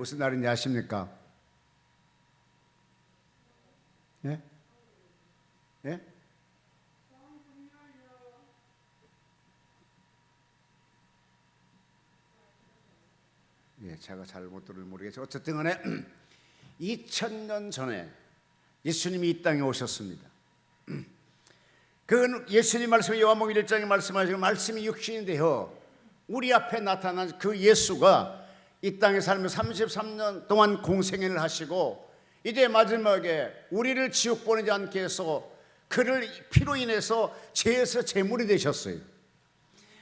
무슨 날인지 아십니까? 예? 예? 예, 제가 잘못 들을 모르겠어요. 어쨌든 간에 2000년 전에 예수님이 이 땅에 오셨습니다. 그 예수님 말씀이 요한복음 1장에 말씀하시고 말씀이 육신이 되어 우리 앞에 나타난 그 예수가 이 땅에 살면서 33년 동안 공생애를 하시고 이제 마지막에 우리를 지옥 보내지 않게 해서 그를 피로 인해서 죄에서 제물이 되셨어요.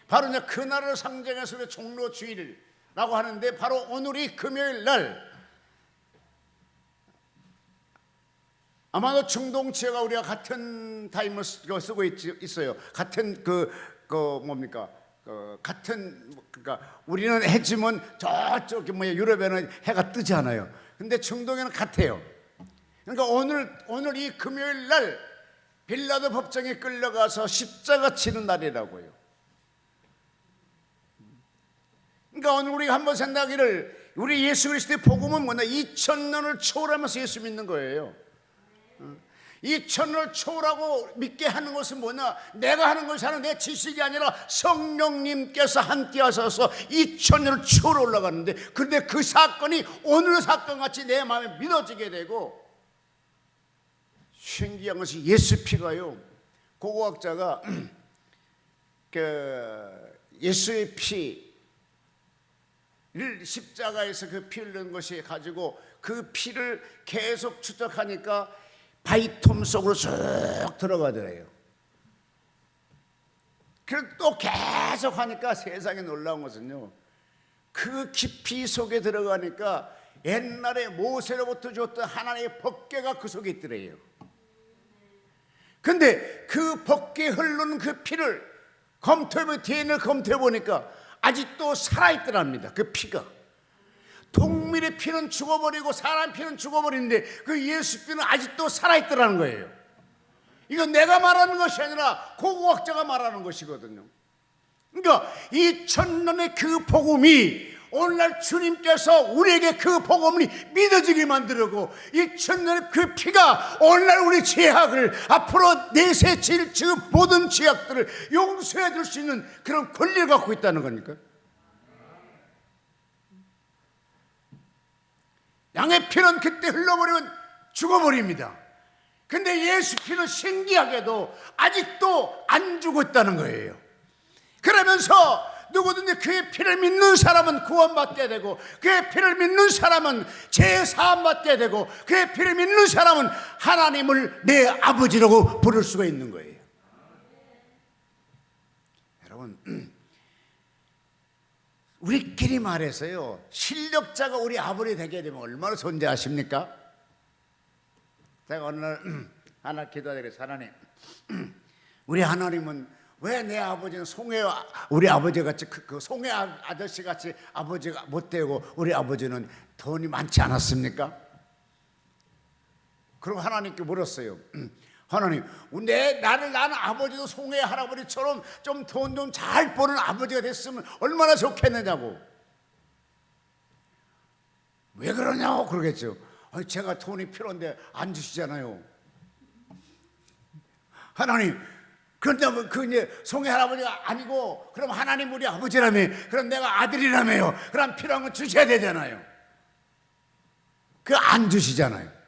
바로 이제 그날을 상징해서 종로 주일이라고 하는데 바로 오늘이 금요일 날 아마도 중동지혜가 우리가 같은 타임을 쓰고 있어요. 같은 뭡니까? 같은 그러니까 우리는 해지면 저쪽 유럽에는 해가 뜨지 않아요. 근데 중동에는 같아요. 그러니까 오늘 이 금요일 날 빌라도 법정에 끌려가서 십자가 치는 날이라고요. 그러니까 오늘 우리가 한번 생각하기를 우리 예수 그리스도의 복음은 뭐냐? 2000년을 초월하면서 예수 믿는 거예요. 2000년을 초월하고 믿게 하는 것은 뭐냐? 내가 하는 것이 아니라 내 지식이 아니라 성령님께서 함께 하셔서 2000년을 초월 올라가는데, 그런데 그 사건이 오늘 사건같이 내 마음에 믿어지게 되고, 신기한 것이 예수 피가요, 고고학자가 예수의 피를 십자가에서 그 피 흘린 것이 가지고 그 피를 계속 추적하니까 바위틈 속으로 쑥 들어가더래요. 그래서 또 계속 하니까 세상에 놀라운 것은요, 그 깊이 속에 들어가니까 옛날에 모세로부터 줬던 하나님의 법궤가 그 속에 있더래요. 근데 그 법궤에 흐르는 그 피를 검토해보니까 DNA를 검토해보니까 아직도 살아있더랍니다. 그 피가. 동물의 피는 죽어버리고 사람 피는 죽어버리는데 그 예수 피는 아직도 살아있더라는 거예요. 이건 내가 말하는 것이 아니라 고고학자가 말하는 것이거든요. 그러니까 2000년의 그 복음이 오늘날 주님께서 우리에게 그 복음을 믿어지게 만들고 2000년의 그 피가 오늘날 우리 죄악을 앞으로 내세칠 그 모든 죄악들을 용서해 줄 수 있는 그런 권리를 갖고 있다는 거니까. 양의 피는 그때 흘러버리면 죽어버립니다. 근데 예수 피는 신기하게도 아직도 안 죽었다는 거예요. 그러면서 누구든지 그의 피를 믿는 사람은 구원받게 되고, 그의 피를 믿는 사람은 죄 사함 받게 되고, 그의 피를 믿는 사람은 하나님을 내 아버지라고 부를 수가 있는 거예요. 여러분, 우리끼리 말해서요, 실력자가 우리 아버지 되게 되면 얼마나 존재하십니까? 제가 어느 날 하나 기도하기를, 하나님, 우리 하나님은 왜 내 아버지는 우리 아버지 같이 그 송해 아저씨 같이 아버지가 못 되고 우리 아버지는 돈이 많지 않았습니까? 그리고 하나님께 물었어요. 하나님, 나는 아버지도 송해 할아버지처럼 좀 돈 좀 잘 버는 아버지가 됐으면 얼마나 좋겠느냐고. 왜 그러냐고 그러겠죠. 아니, 제가 돈이 필요한데 안 주시잖아요. 하나님, 그런데 그 송해 할아버지가 아니고 그럼 하나님 우리 아버지라며, 그럼 내가 아들이라며요. 그럼 필요한 건 주셔야 되잖아요. 그 안 주시잖아요.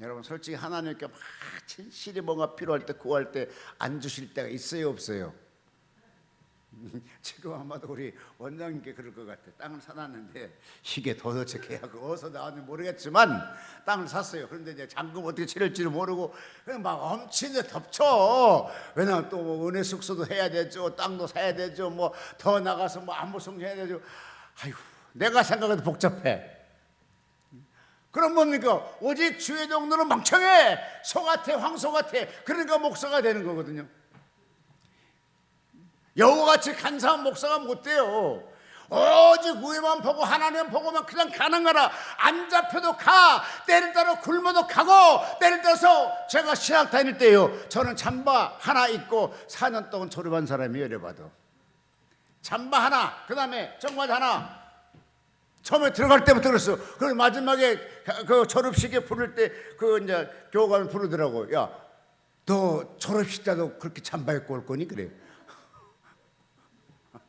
여러분, 솔직히 하나님께 막 진실이 뭔가 필요할 때, 구할 때 안 주실 때가 있어요, 없어요? 지금 아마도 우리 원장님께 그럴 것 같아요. 땅을 사놨는데 이게 도대체 계약을 어디서 나왔는지 모르겠지만 땅을 샀어요. 그런데 이제 잔금 어떻게 치를지를 모르고 그냥 막 엄청 덮쳐. 왜냐면 또 뭐 은혜 숙소도 해야 되죠, 땅도 사야 되죠, 뭐 더 나가서 뭐 안보성 해야 되죠. 아이고, 내가 생각해도 복잡해. 그럼 뭡니까? 오직 주의 종로는 멍청해, 소 같아, 황소 같아. 그러니까 목사가 되는 거거든요. 여우같이 간사한 목사가 못 돼요. 오직 위에만 보고 하나님 보고만 그냥 가는 거라. 안 잡혀도 가, 때를 따라 굶어도 가고. 때를 따라서 제가 신학 다닐 때요, 저는 잠바 하나 입고 4년 동안 졸업한 사람이에요. 이래봐도 잠바 하나, 그 다음에 정바지 하나, 처음에 들어갈 때부터 그랬어. 그리고 마지막에 그 졸업식에 부를 때 그 이제 교감을 부르더라고. 야, 너 졸업식 때도 그렇게 잠바 입고 올 거니? 그래.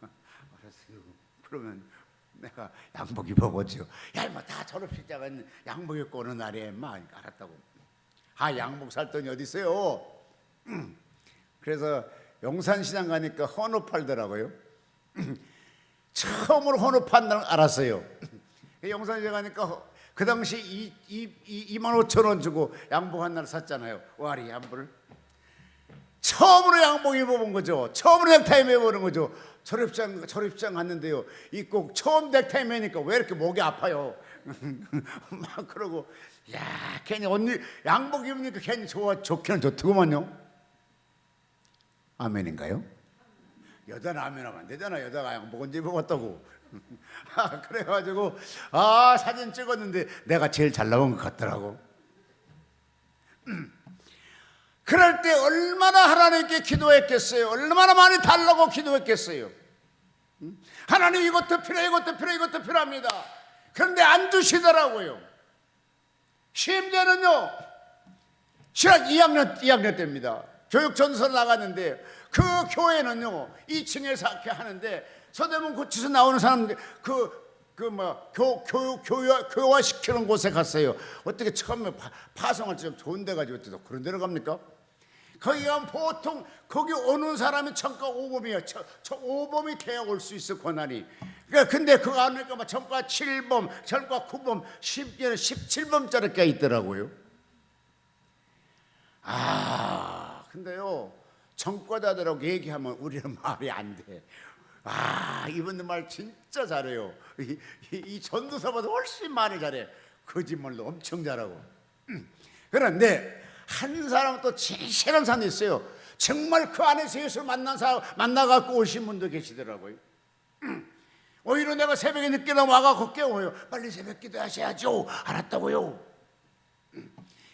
알았어요. 그러면 내가 양복 입어보지요. 야, 뭐 다 졸업식 때가 양복 입고 오는 날이야, 마. 알았다고. 아, 양복 살 돈이 어디 있어요? 그래서 용산시장 가니까 헌옷 팔더라고요. 처음으로 헌옷 판다는 걸 알았어요. 용산시장 가니까 그 당시 25,000원 주고 양복 하나를 샀잖아요. 와리 양복을. 처음으로 양복 입어본 거죠. 처음으로 넥타이 매보는 거죠. 졸업장 갔는데요. 입고 처음 넥타이 매니까 왜 이렇게 목이 아파요? 막 그러고, 야, 괜히 언니 양복 입으니까 괜히 좋기는 좋더구만요. 아멘인가요? 여자는 아멘하면 안 되잖아. 여자가 양복 언제 입어봤다고. 그래가지고 사진 찍었는데 내가 제일 잘 나온 것 같더라고. 그럴 때 얼마나 하나님께 기도했겠어요. 얼마나 많이 달라고 기도했겠어요. 하나님 이것도 필요해, 이것도 필요해, 이것도 필요합니다. 그런데 안 주시더라고요. 심지어는요, 신학 2학년 때입니다. 교육전선 나갔는데 그 교회는요 2층에 이렇게 하는데 서대문 고치서 나오는 사람들 교화시키는 곳에 갔어요. 어떻게 처음에 파송을 좀 좋은 데 가지고 또 그런 데로 갑니까? 거기 가면 보통 거기 오는 사람이 천과 5범이에요. 5범이 돼야 올 수 있어 권한이. 그러니까 근데 그거 안 하니까 막 천과 7범, 천과 9범, 17범짜리가 있더라고요. 근데요 전과자들하고 얘기하면 우리는 말이 안 돼. 이분들 말 진짜 잘해요. 이 전도사보다 훨씬 말을 잘해. 거짓말도 엄청 잘하고. 그런데 한 사람은 또 진실한 사람이 있어요. 정말 그 안에서 예수를 만나갖고 오신 분도 계시더라고요. 오히려 내가 새벽에 늦게 와갖고 깨워요. 빨리 새벽 기도 하셔야죠. 알았다고요.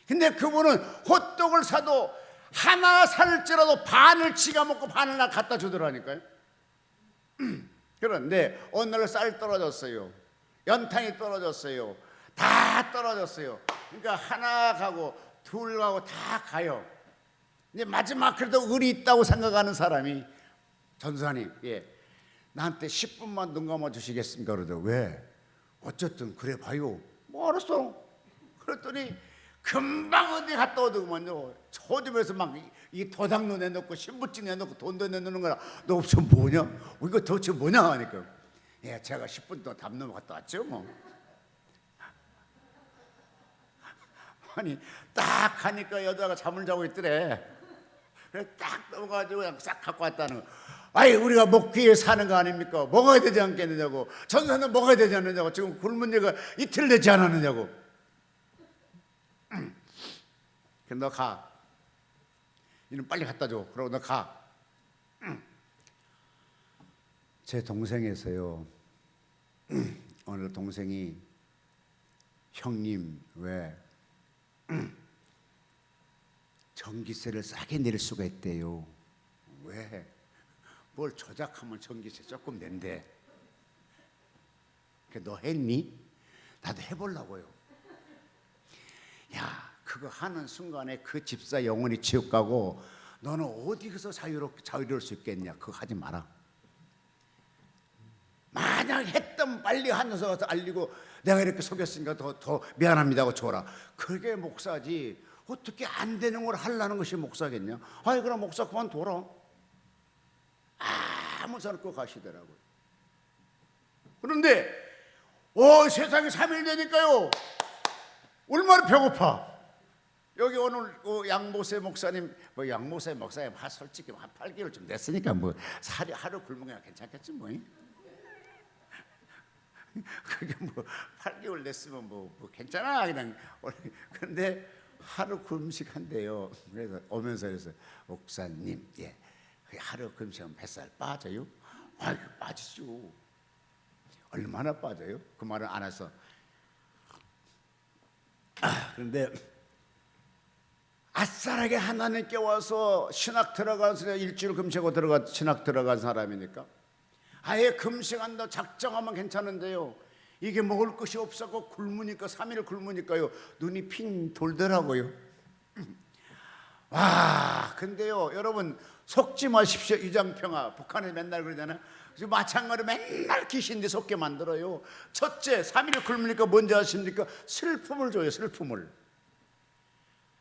근데 그분은 호떡을 사도 하나 살지라도 반을 지가 먹고 반을 나 갖다 주더라니까요. 그런데 어느 날 쌀 떨어졌어요. 연탄이 떨어졌어요. 다 떨어졌어요. 그러니까 하나 가고 둘 가고 다 가요. 이제 마지막 그래도 의리 있다고 생각하는 사람이 전사님, 나한테 10분만 눈 감아 주시겠습니까? 그러더라고요. 왜? 어쨌든 그래 봐요. 뭐 알았어. 그랬더니 금방 어디 갔다 오더구만요. 초집에서 막 이 도장도 내놓고 신분증 내놓고 돈도 내놓는 거라. 너 없으면 뭐냐? 이거 도대체 뭐냐 하니까 제가 10분 동안 담 넘어 갔다 왔죠 뭐. 아니 딱 가니까 여자가 잠을 자고 있더래. 그래 딱 넘어가지고 그냥 싹 갖고 왔다는 거. 우리가 먹기 위해 사는 거 아닙니까? 먹어야 되지 않겠느냐고. 전사는 먹어야 되지 않느냐고. 지금 굶은 지가 이틀 되지 않았느냐고. 너 가. 이는 빨리 갖다 줘. 그러고 너 가. 제 동생에서요. 어느 동생이 형님 왜 전기세를 싸게 낼 수가 있대요. 왜? 뭘 조작하면 전기세 조금 낸대. 너 했니? 나도 해보려고요. 야, 그거 하는 순간에 그 집사 영혼이 지옥 가고 너는 어디서 자유로울 수 있겠냐. 그거 하지 마라. 만약 했던 빨리 하면서 가서 알리고 내가 이렇게 속였으니까 더 미안합니다 하고 줘라. 그게 목사지. 어떻게 안 되는 걸 하려는 것이 목사겠냐. 그럼 목사 그만둬라. 아무 소리 없고 가시더라고요. 그런데 세상에 3일 되니까요 얼마나 배고파. 여기 오늘 양모세 목사님, 양모세 목사님 솔직히 한 8개월 좀 됐으니까 살이 하루 굶으면 괜찮겠지 뭐. 그게 8개월 됐으면 괜찮아 그냥. 그런데 하루 금식한대요. 그래서 오면서 그래서 목사님, 하루 금식하면 뱃살 빠져요? 빠지죠. 얼마나 빠져요? 그 말은 안 해서. 그런데 아싸라게 하나님께 와서 신학 들어가서 일주일 금식하고 신학 들어간 사람이니까 아예 금식한다 작정하면 괜찮은데요. 이게 먹을 것이 없었고 굶으니까 3일 굶으니까요 눈이 핑 돌더라고요. 와, 근데요 여러분 속지 마십시오. 이장평아 북한에 맨날 그러잖아요. 마찬가지로 맨날 귀신들 속게 만들어요. 첫째, 3일 굶으니까 뭔지 아십니까? 슬픔을 줘요. 슬픔을.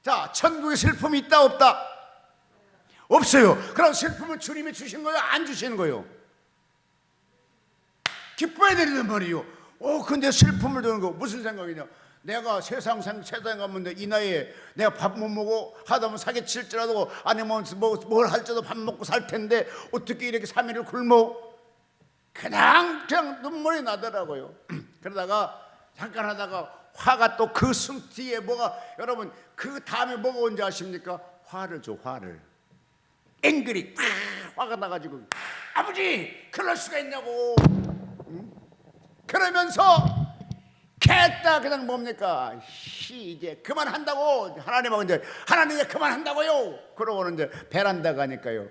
자, 천국에 슬픔이 있다 없다? 없어요. 그럼 슬픔을 주님이 주신 거예요? 안 주시는 거예요? 기뻐야 된단 말이에요. 근데 슬픔을 주는 거 무슨 생각이냐? 내가 세상에 가면 이 나이에 내가 밥 못 먹고 하다보면 사기칠지라도 아니면 뭘 할지라도 밥 먹고 살 텐데 어떻게 이렇게 3일을 굶어? 그냥 눈물이 나더라고요. 그러다가 잠깐 하다가 화가 또 그 숨 뒤에 뭐가, 여러분 그 다음에 뭐가 온지 아십니까? 화를 줘. 화를. 앵그리 화가 나가지고 아버지 그럴 수가 있냐고. 그러면서 겠다 그냥 뭡니까? 이제 그만한다고. 하나님하고 이제 하나님 이제 그만한다고요. 그러고는 이제 베란다 가니까요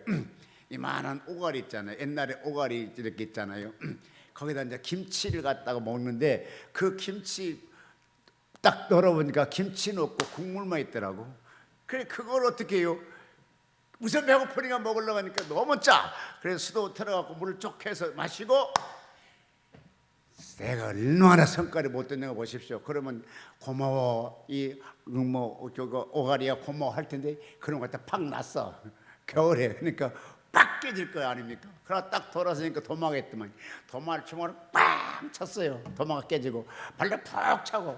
이만한 오가리 있잖아요. 옛날에 오가리 이렇게 있잖아요. 거기다 이제 김치를 갖다가 먹는데 그 김치 딱 널어보니까 김치 넣고 국물만 있더라고. 그래 그걸 어떻게 해요? 우선 배고프니까 먹으려고 하니까 너무 짜. 그래서 수도 틀어갖고 물을 쭉 해서 마시고, 내가 얼마나 성깔이 못됐는가 보십시오. 그러면 고마워 오가리야 고마워 할 텐데 그런 거 갖다 팍 났어 겨울에. 그러니까 빡 깨질 거 아닙니까? 그러다 딱 돌아서니까 도마가 있더만 도마를 주먹으로 빵 쳤어요. 도마가 깨지고 발로 푹 차고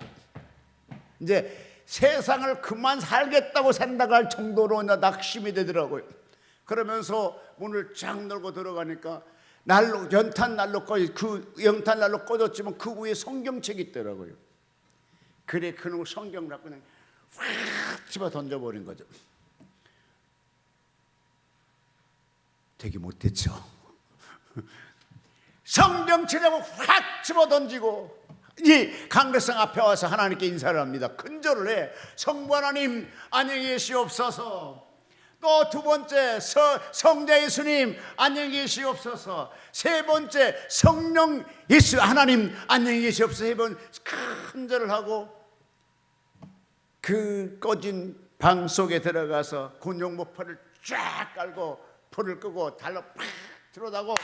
이제 세상을 그만 살겠다고 생각할 정도로 낙심이 되더라고요. 그러면서 문을 쫙 열고 들어가니까 연탄 난로 꺼졌지만 그 위에 성경책이 있더라고요. 그래 그놈 성경을 그냥 확 집어 던져버린 거죠. 되게 못됐죠. 성경책을 확 집어 던지고 이 강대상 앞에 와서 하나님께 인사를 합니다. 근절을 해. 성부 하나님 안녕히 계시옵소서. 또 두 번째 성자 예수님 안녕히 계시옵소서. 세 번째 성령 예수 하나님 안녕히 계시옵소서. 세 번 큰절을 하고 그 꺼진 방 속에 들어가서 군용모파를 쫙 깔고 불을 끄고 달로 팍 들어다고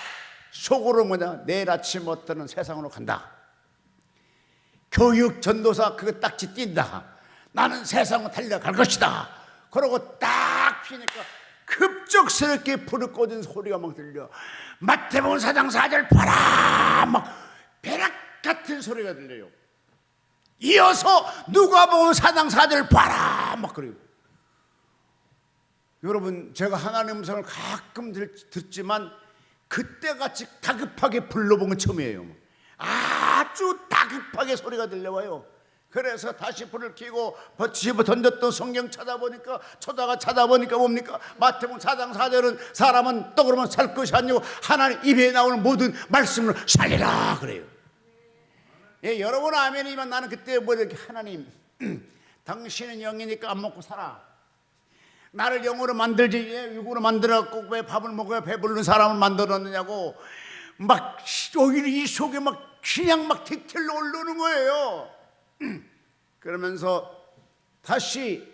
속으로 내일 아침부터는 세상으로 간다. 교육 전도사 그거 딱지 띈다. 나는 세상으로 달려갈 것이다. 그러고 딱 피니까 급작스럽게 불을 꺼진 소리가 막 들려. 마태복음 4장 4절 봐라 막 벼락 같은 소리가 들려요. 이어서 누가복음 4장 4절 봐라 막 그래요. 여러분 제가 하나님의 음성을 가끔 듣지만 그때같이 다급하게 불러본 건 처음이에요. 아주 다급하게 소리가 들려와요. 그래서 다시 불을 켜고 집어 던졌던 성경 찾아보니까 뭡니까? 마태복음 4장 4절은 사람은 떡으로만 살 것이 아니고 하나님 입에 나오는 모든 말씀을 살리라 그래요. 예, 여러분 아멘이지만 나는 그때 이렇게 하나님 당신은 영이니까 안 먹고 살아. 나를 영으로 만들지 육으로 만들어갖고 왜 밥을 먹어야 배부른 사람을 만들었느냐고 막 오히려 이 속에 막 그냥 막 디테일로 올라오는 거예요. 그러면서 다시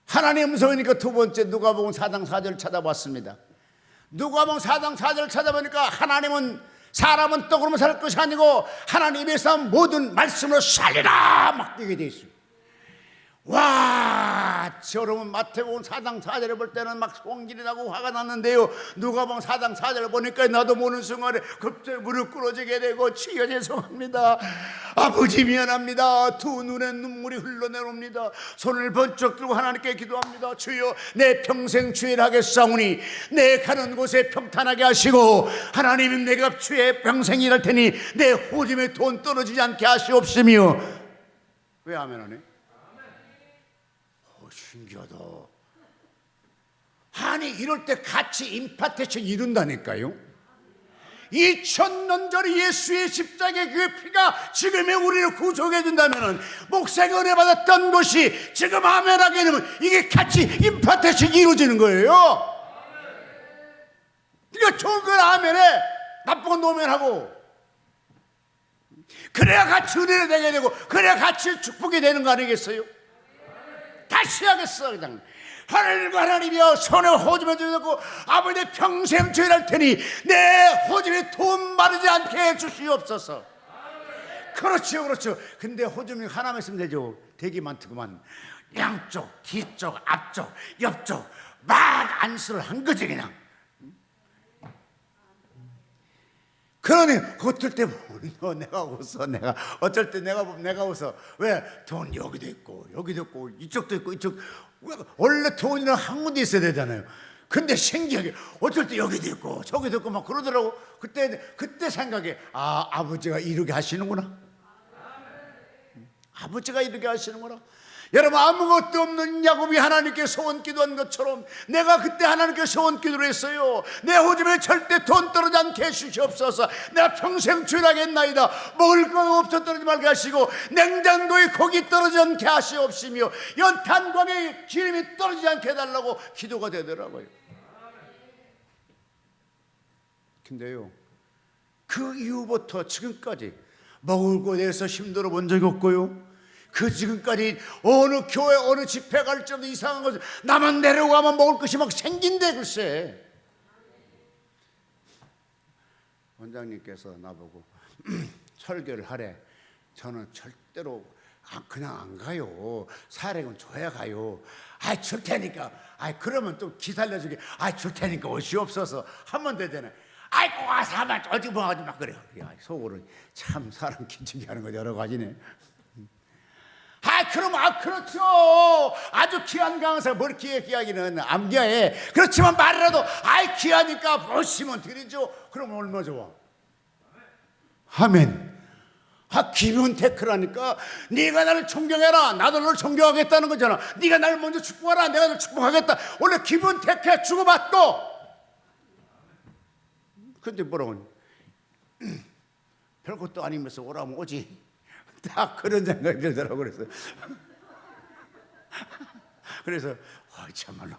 하나님의 음성이니까 두 번째 누가복음 4장 4절을 찾아봤습니다. 누가복음 4장 4절을 찾아보니까 하나님은 사람은 떡으로만 살 것이 아니고 하나님 입에서 모든 말씀으로 살리라 막 되게 돼 있어요. 와, 여러분 마태복음 4장 4절을 볼 때는 막 성질이 나고 화가 났는데요, 누가복음 4장 4절을 보니까 나도 모르는 순간에 갑자기 무릎 꿇어지게 되고 치여 죄송합니다. 아버지 미안합니다. 두 눈에 눈물이 흘러내옵니다. 손을 번쩍 들고 하나님께 기도합니다. 주여 내 평생 주일 하겠사오니 내 가는 곳에 평탄하게 하시고 하나님은 내가 주의 평생 일할 테니 내 호심에 돈 떨어지지 않게 하시옵시며. 왜 아멘 안 해? 신기하다. 아니 이럴 때 같이 임파테이션 이룬다니까요. 2000년 전에 예수의 십자가의 그 피가 지금의 우리를 구속해 준다면 목사가 은혜 받았던 것이 지금 아멘하게 되면 이게 같이 임파테이션이 이루어지는 거예요. 그러니까 좋은 건 아멘해, 나쁜 건 노멘하고. 그래야 같이 은혜를 되게 되고 그래야 같이 축복이 되는 거 아니겠어요? 다시 하겠어. 그냥 하나님과 하나님이여 손에 호집해 주셨고 아버지 평생 죄할 테니 내 호집에 돈 마르지 않게 해 주시옵소서. 그렇죠, 그렇죠. 근데 호집이 하나만 있으면 되죠. 되게 많더구만. 양쪽, 뒤쪽, 앞쪽, 옆쪽 막 안수를 한 거지 그냥. 그러니 어떨 때 보면 내가 웃어. 내가 어쩔 때 내가 웃어. 왜? 돈 여기도 있고 여기도 있고 이쪽도 있고 이쪽. 원래 돈이랑 한 군데 있어야 되잖아요. 근데 신기하게 어쩔 때 여기도 있고 저기도 있고 막 그러더라고. 그때 생각해. 아, 아버지가 이렇게 하시는구나. 아버지가 이렇게 하시는구나. 여러분, 아무것도 없는 야곱이 하나님께 소원 기도한 것처럼 내가 그때 하나님께 소원 기도를 했어요. 내 호집에 절대 돈 떨어지지 않게 해주시옵소서. 내가 평생 주일하겠나이다. 먹을 거 없어 떨어지지 말게 하시고 냉장고에 고기 떨어지지 않게 하시옵시며 연탄광에 기름이 떨어지지 않게 해달라고 기도가 되더라고요. 근데요, 그 이후부터 지금까지 먹을 거에 대해서 힘들어 본 적이 없고요, 그 지금까지 어느 교회 어느 집회 갈 때도 이상한 것을 나만 내려가면 먹을 것이 막 생긴대. 글쎄, 원장님께서 나보고 설교를 하래. 저는 절대로 그냥 안 가요. 사례금 줘야 가요. 줄 테니까. 그러면 또 기살려주게. 줄 테니까 오시옵소서 하면 되잖아요. 꼭 와서 하면 어디 뭐하지 막 그래요. 속으로 참 사람 기치게 하는 거 여러 가지네. 그럼 그렇죠. 아주 귀한 강사 뭘 귀하기는 암기해. 그렇지만 말이라도 귀하니까 보시면 드리죠. 그럼 얼마 좋아. 아멘. 기분 테크라니까. 네가 나를 존경해라, 나도 너를 존경하겠다는 거잖아. 네가 나를 먼저 축복하라, 내가 너를 축복하겠다. 원래 기분 테크야. 주고받고. 근데 뭐라고 별것도 아니면서 오라면 오지. 딱 그런 생각이 들더라고. 그래서 참말로.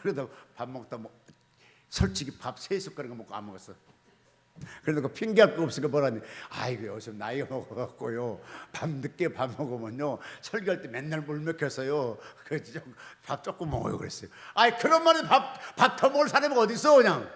그러다 밥 먹다 솔직히 밥 3숟가락 먹고 안 먹었어. 그래도 핑계할 거 없으니까 뭐라니. 요즘 나이가 먹어갖고요, 밤늦게 밥 먹으면요 설교할 때 맨날 물 먹혀서요 그래서 밥 조금 먹어요 그랬어요. 그런 말에 밥 더 먹을 사람이 어디 있어 그냥.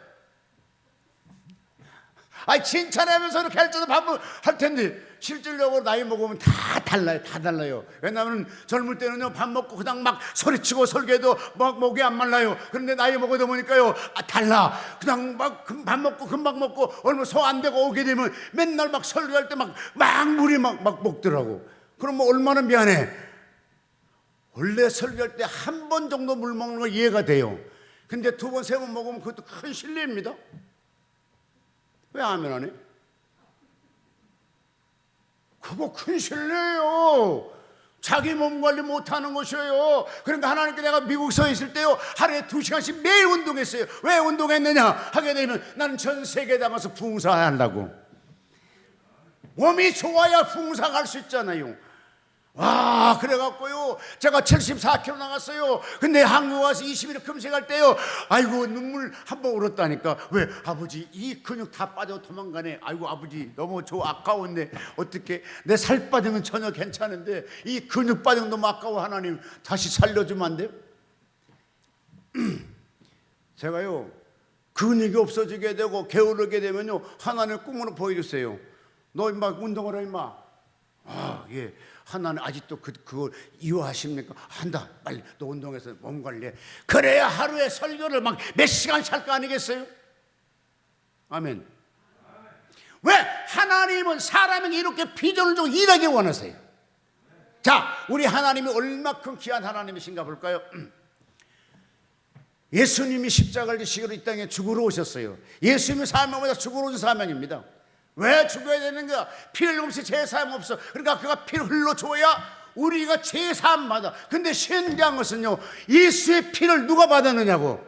칭찬하면서 이렇게 할 때도 밥을 할 텐데 실질적으로 나이 먹으면 다 달라요. 왜냐하면 젊을 때는요 밥 먹고 그냥 막 소리치고 설교해도 막 목이 안 말라요. 그런데 나이 먹어다 보니까요 달라. 그냥 막 밥 먹고 금방 먹고 얼마 소 안 되고 오게 되면 맨날 막 설교할 때 막 물이 막 먹더라고. 그럼 얼마나 미안해. 원래 설교할 때 한 번 정도 물 먹는 거 이해가 돼요. 근데 2번, 3번 먹으면 그것도 큰 실례입니다. 왜 아멘 안 해? 그거 큰 실례예요. 자기 몸 관리 못하는 것이에요. 그러니까 하나님께 내가 미국서 있을 때요 하루에 2시간씩 매일 운동했어요. 왜 운동했느냐 하게 되면 나는 전 세계에 나가서 봉사한다고. 몸이 좋아야 봉사할 수 있잖아요. 그래갖고요 제가 74kg 나갔어요. 근데 한국 와서 20일 금식할 때요 눈물 한 번 울었다니까. 왜? 아버지 이 근육 다 빠져 도망가네. 아버지 너무 아까웠네. 어떻게 내 살 빠진 건 전혀 괜찮은데 이 근육 빠진 건 너무 아까워. 하나님 다시 살려주면 안 돼요? 제가요 근육이 없어지게 되고 게으르게 되면요 하나님 꿈으로 보여주세요. 너 임마 운동을 해 임마. 예. 하나는 아직도 그걸 이해하십니까? 한다. 빨리 너 운동해서 몸 관리해. 그래야 하루에 설교를 막 몇 시간씩 할 거 아니겠어요? 아멘. 왜? 하나님은 사람에게 이렇게 비전을 주고 일하기 원하세요. 자, 우리 하나님이 얼마큼 귀한 하나님이신가 볼까요? 예수님이 십자가를 지시기로 이 땅에 죽으러 오셨어요. 예수님의 사명보다 죽으러 오신 사명입니다. 왜 죽어야 되는 거야? 피를 없이 제사함 없어. 그러니까 그가 피를 흘러줘야 우리가 제사함 받아. 근데 신기한 것은요 예수의 피를 누가 받았느냐고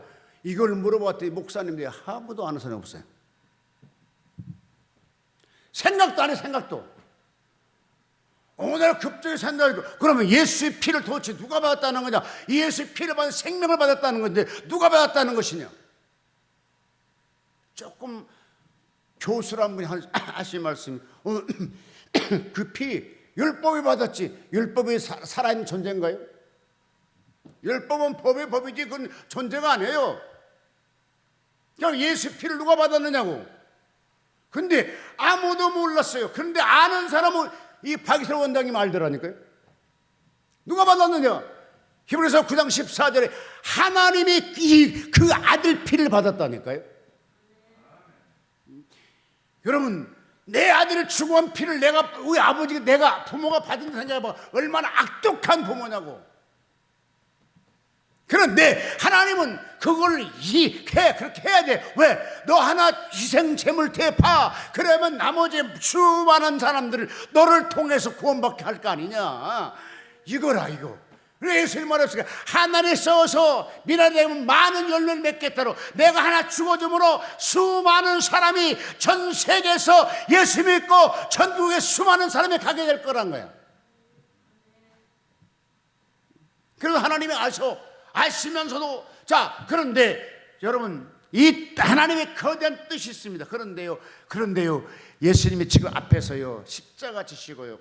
이걸 물어봤더니 목사님들이 아무도 아는 사람이 없어요. 생각도 안 해. 생각도. 오늘 급조의 생각이고. 그러면 예수의 피를 도대체 누가 받았다는 거냐? 예수의 피를 받은 생명을 받았다는 건데 누가 받았다는 것이냐? 조금 교수란 분이 하신 말씀이 그 피 율법이 받았지. 율법이 살아있는 존재인가요? 율법은 법의 법이지 그건 존재가 아니에요. 그냥 예수 피를 누가 받았느냐고. 근데 아무도 몰랐어요. 그런데 아는 사람은 이 박이슬 원장님 알더라니까요. 누가 받았느냐? 히브리서 9장 14절에 하나님이 그 아들 피를 받았다니까요. 여러분, 내 아들을 죽어한 피를 우리 아버지가 내가 부모가 받은 생각해봐. 얼마나 악독한 부모냐고. 그런데 하나님은 그걸 그렇게 해야 돼. 왜? 너 하나 희생 제물 대파. 그러면 나머지 수많은 사람들을 너를 통해서 구원받게 할 거 아니냐. 이거라 이거. 예수님 말했으니까 하나님 써서 미라되면 많은 열매를 맺겠다로 내가 하나 죽어줌으로 수많은 사람이 전 세계에서 예수 믿고 전국에 수많은 사람이 가게 될 거란 거야. 그래서 하나님이 아시면서도 자, 그런데 여러분 이 하나님의 거대한 뜻이 있습니다. 그런데요 예수님이 지금 앞에서요 십자가 지시고요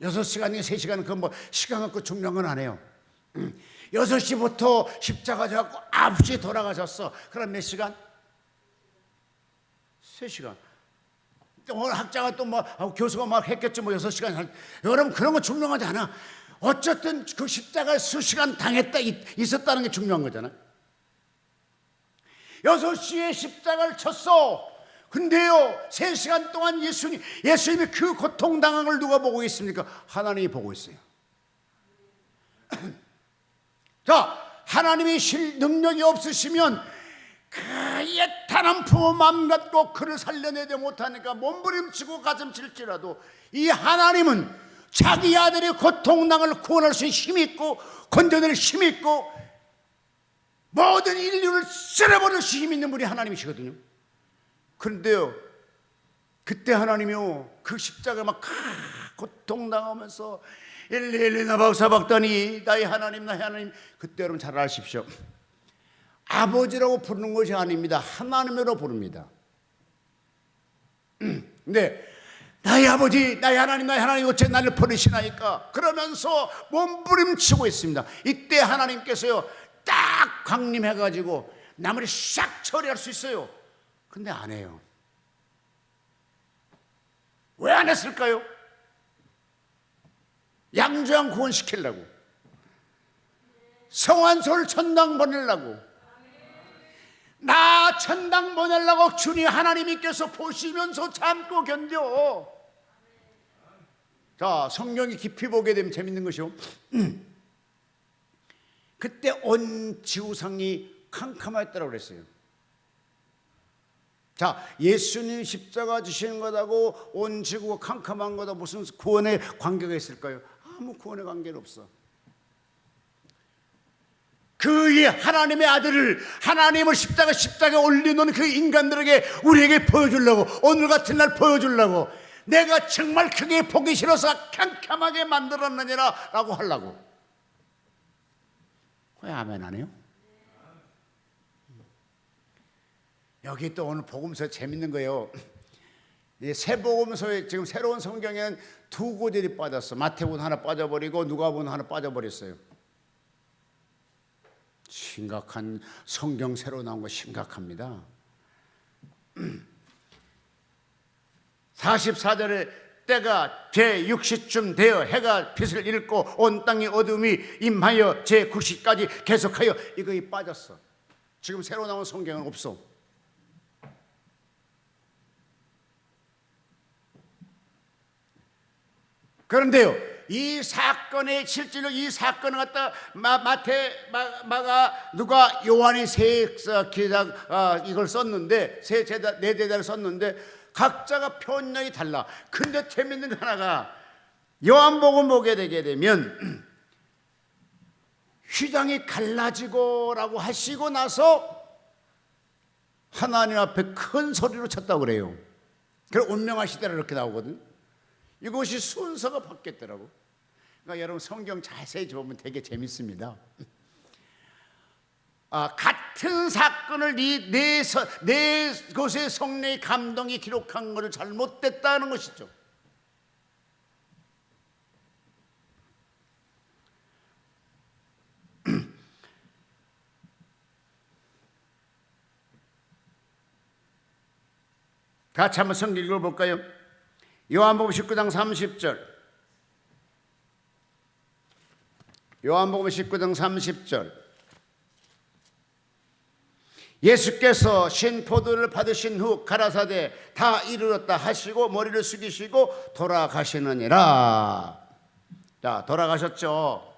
6시간이 3시간 그 뭐 시간 갖고 중요한 건 아니에요. 6시부터 십자가 져갖고 9시에 돌아가셨어. 그럼 몇 시간? 3시간. 오늘 학자가 또 뭐 교수가 막 했겠죠. 뭐 6시간. 여러분 그런 거 중요하지 않아. 어쨌든 그 십자가 수시간 당했다 있었다는 게 중요한 거잖아. 6시에 십자가를 쳤어. 근데요 3시간 동안 예수님이 그 고통당한 걸 누가 보고 있습니까? 하나님이 보고 있어요. 자, 하나님이 능력이 없으시면 그 예탄한 부모 마음 갖고 그를 살려내지 못하니까 몸부림치고 가슴 칠지라도 이 하나님은 자기 아들의 고통당을 구원할 수 있는 힘이 있고 건져낼 힘이 있고 모든 인류를 쓸어버릴 수 힘이 있는 분이 하나님이시거든요. 그런데요 그때 하나님이요 그 십자가 막 고통당하면서 엘리엘리 사박다니 나의 하나님 그때 여러분 잘 아십시오. 아버지라고 부르는 것이 아닙니다. 하나님으로 부릅니다. 근데 나의 아버지 나의 하나님 어째 나를 버리시나이까 그러면서 몸부림치고 있습니다. 이때 하나님께서요 딱 강림해가지고 나무를 싹 처리할 수 있어요. 근데 안 해요. 왜 안 했을까요? 양조장 구원시키려고, 성환소를 천당 보내려고, 나 천당 보내려고 주님 하나님께서 보시면서 참고 견뎌. 자, 성경이 깊이 보게 되면 재밌는 것이요. 그때 온 지구상이 캄캄했다고 그랬어요. 자, 예수님 십자가 지시는 것하고 온 지구가 캄캄한 거다 무슨 구원의 관계가 있을까요? 아무 구원의 관계는 없어. 그의 하나님의 아들을 하나님을 십자가에 올리는 그 인간들에게 우리에게 보여주려고 오늘 같은 날 보여주려고 내가 정말 그게 보기 싫어서 캄캄하게 만들었느니라 라고 하려고. 왜 아멘 안 해요? 여기 또 오늘 복음서 재밌는 거예요. 새 복음서에 지금 새로운 성경에는 2구절이 빠졌어. 마태복음 하나 빠져버리고 누가복음 하나 빠져버렸어요. 심각한 성경 새로 나온 거 심각합니다. 44절에 때가 제6시쯤 되어 해가 빛을 잃고 온 땅의 어둠이 임하여 제9시까지 계속하여 이거 빠졌어. 지금 새로 나온 성경은 없어. 그런데요, 이 사건의 실제로 이 사건을 갖다 마태, 마가, 누가, 요한이 세 기자 이걸 썼는데 네 제자를 썼는데 각자가 표현력이 달라. 근데 재밌는 거 하나가 요한복음 보게 되게 되면 휘장이 갈라지고라고 하시고 나서 하나님 앞에 큰 소리로 쳤다고 그래요. 그래서 운명하시더라 이렇게 나오거든. 이것이 순서가 바뀌었더라고. 그러니까 여러분 성경 자세히 보면 되게 재밌습니다. 같은 사건을 네 곳의 성례의 감동이 기록한 것을 잘못됐다는 것이죠. 같이 한번 성경 읽어볼까요? 요한복음 19장 30절. 요한복음 19장 30절. 예수께서 신포도를 받으신 후 가라사대 다 이르렀다 하시고 머리를 숙이시고 돌아가시느니라. 자, 돌아가셨죠.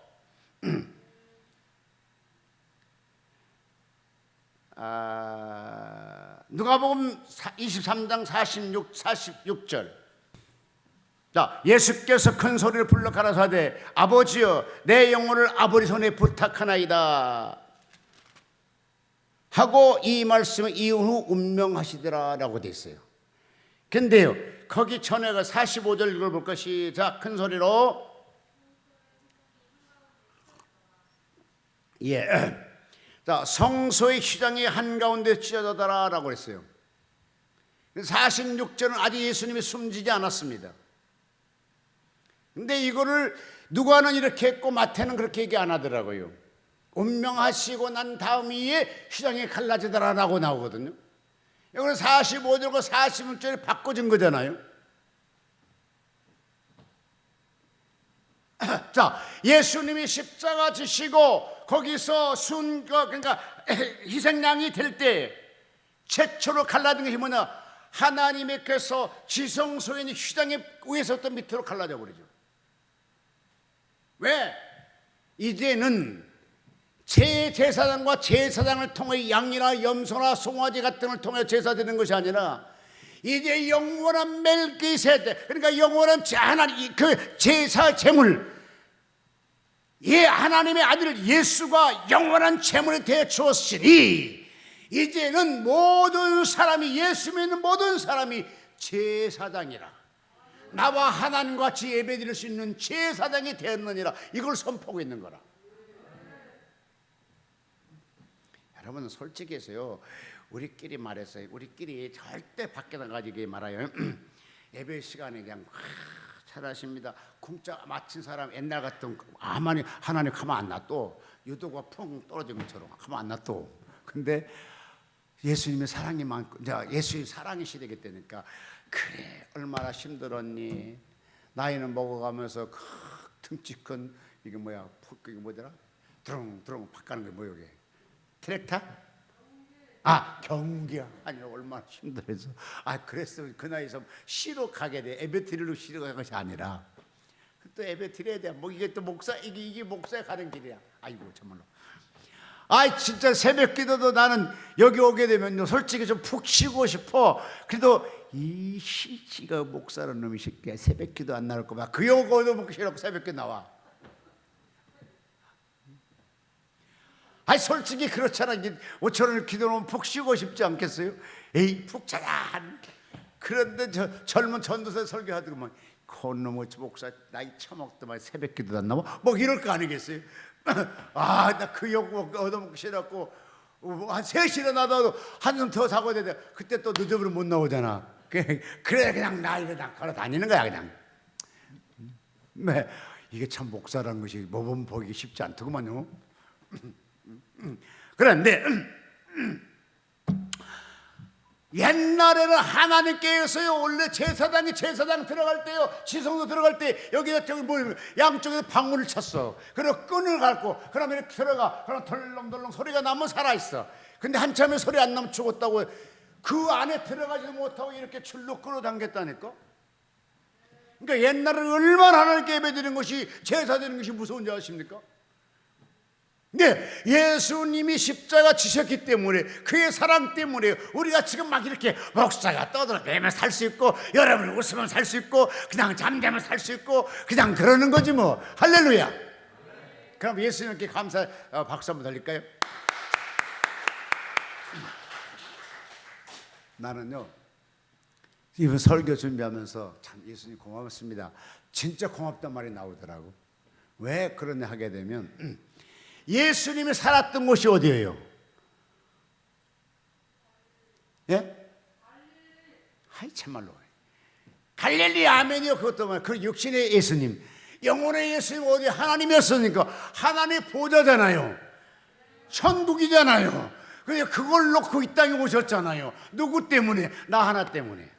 누가복음 23장 46절. 자, 예수께서 큰 소리를 불러 가라사대 아버지여 내 영혼을 아버지 손에 부탁하나이다 하고 이 말씀을 이후 운명하시더라라고 돼 있어요. 근데요, 거기 전에가 45절 읽어볼 것이 자, 큰 소리로 자, 성소의 휘장이 한가운데 찢어져더라라고 했어요. 46절은 아직 예수님이 숨지지 않았습니다. 근데 이거를 누가는 이렇게 했고 마태는 그렇게 얘기 안 하더라고요. 운명하시고 난 다음 이에 휘장이 갈라지더라라고 나오거든요. 이거는 45절과 46절이 바꿔진 거잖아요. 자, 예수님이 십자가 지시고 거기서 그러니까 희생양이 될 때 최초로 갈라진 것이 뭐냐? 하나님께서 지성소에 있는 휘장의 위에서부터 밑으로 갈라져 버리죠. 왜? 이제는 제사장과 제사장을 통해 양이나 염소나 송아지 같은 걸 통해 제사드리는 것이 아니라 이제 영원한 멜기세덱, 그러니까 영원한 하나님 그 제사 제물, 하나님의 아들 예수가 영원한 제물이 되어 주었으니 이제는 모든 사람이 예수 믿는 모든 사람이 제사장이라, 나와 하나님과 같이 예배드릴 수 있는 제사장이 되었느니라, 이걸 선포하고 있는 거라. 여러분은 솔직히 해서요, 우리끼리 말해서 우리끼리 절대 밖에 나가지게 말아요. 예배 시간에 그냥 잘하십니다. 공짜 마친 사람 옛날 같은 하나님 가만 안 놔둬. 유도가 펑 떨어진 것처럼 가만 안 놔둬. 근데 예수님의 사랑이 많고 예수의 사랑의 시대가 되니까 그래 얼마나 힘들었니? 나이는 먹어가면서 등치 큰 이게 뭐야? 이게 뭐더라? 드렁드렁 바꾸는 게 뭐야 이게? 트랙터? 경기야. 아니 얼마나 힘들어서. 그랬으면 그 나이에서 시로 가게 돼. 예배드리러 시로 가는 것이 아니라 또 예배 드려야 돼. 뭐 이게 또 이게 목사에 가는 길이야. 아이고 정말로. 진짜 새벽 기도도 나는 여기 오게 되면 솔직히 좀 푹 쉬고 싶어. 그래도 이 시치가 목사라는 놈이 새끼야 새벽 기도 안 나올 거면 그 요거도 먹기 싫어고 새벽 기도 나와. 솔직히 그렇잖아. 5,000원을 기도하면 푹 쉬고 싶지 않겠어요? 에이 푹 자라. 그런데 젊은 전도사 설교하더구만 그놈의 목사 나이 처먹더만 새벽 기도도 안 나와? 뭐 이럴 거 아니겠어요? 나 그 욕 얻어먹기 싫었고 한 3시에 나도 한숨 더 자고 되는데 그때 또 늦어버리면 못 나오잖아. 그래 그냥 나 이러다 걸어 다니는 거야 그냥. 이게 참 목사라는 것이 모범 보기 쉽지 않더구만요. 그런데 옛날에는 하나님께서요 원래 제사장 들어갈 때요 지성소 들어갈 때 여기다 양쪽에서 방문을 쳤어. 그리고 끈을 갈고 그러면 이렇게 들어가. 그럼 덜렁덜렁 소리가 나면 살아있어. 근데 한참에 소리 안 나면 죽었다고. 그 안에 들어가지도 못하고 이렇게 줄로 끌어당겼다니까. 그러니까 옛날에는 얼마나 하나님께 예배드리는 것이 제사드리는 것이 무서운지 아십니까? 네, 예수님이 십자가 지셨기 때문에 그의 사랑 때문에 우리가 지금 막 이렇게 목사가 떠들어대면 살 수 있고 여러분이 웃으면 살 수 있고 그냥 잠자면 살 수 있고 그냥 그러는 거지 뭐. 할렐루야. 그럼 예수님께 감사 박수 한번 드릴까요? 나는요 이번 설교 준비하면서 참 예수님 고맙습니다. 진짜 고맙단 말이 나오더라고. 왜 그러냐 하게 되면 예수님이 살았던 곳이 어디예요? 예? 아이 참말로 갈릴리 아멘이요. 그것도 뭐 그 육신의 예수님, 영혼의 예수님 어디 하나님이었으니까 하나님의 보좌잖아요. 천국이잖아요. 근데 그걸 놓고 이 땅에 오셨잖아요. 누구 때문에? 나 하나 때문에.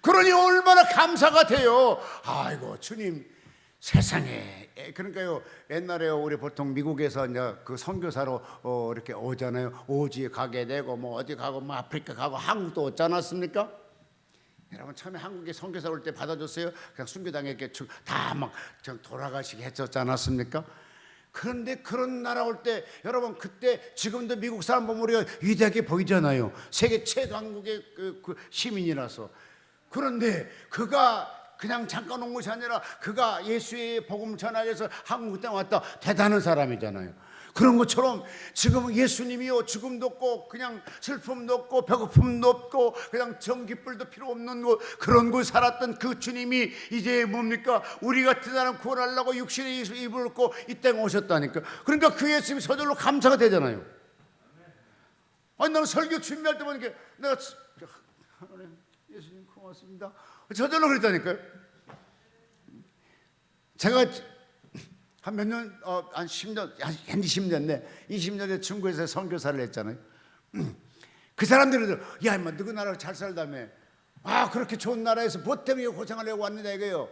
그러니 얼마나 감사가 돼요. 아이고 주님 세상에. 그러니까요 옛날에 우리 보통 미국에서 이제 그 선교사로 이렇게 오잖아요. 오지 가게 되고 뭐 어디 가고 뭐 아프리카 가고 한국도 오지 않았습니까? 여러분 처음에 한국에 선교사 올 때 받아줬어요. 그냥 순교당에 이렇게 다 막 돌아가시게 했었지 않았습니까? 그런데 그런 나라 올 때 여러분 그때 지금도 미국 사람 보면 우리가 위대하게 보이잖아요. 세계 최강국의 그 시민이라서. 그런데 그가 그냥 잠깐 온 것이 아니라 그가 예수의 복음을 전하기 위해서 한국 땅에 왔다. 대단한 사람이잖아요. 그런 것처럼 지금 예수님이요 죽음도 없고 그냥 슬픔도 없고 배고픔도 없고 그냥 전기불도 필요 없는 거 그런 걸 살았던 그 주님이 이제 뭡니까? 우리 같은 사람 구원하려고 육신의 입을 입고 이 땅에 오셨다니까. 그러니까 그 예수님이 저절로 감사가 되잖아요. 아니 나는 설교 준비할 때 보니까 내가 예수님 고맙습니다 저절로 그랬다니까요. 제가 한 몇 년, 한 10년, 한 20년, 20년에 중국에서 선교사를 했잖아요. 그 사람들은, 야, 인마, 너그 나라 잘 살다며. 아, 그렇게 좋은 나라에서 뭐 때문에 고생을 하고 왔느냐, 이거요.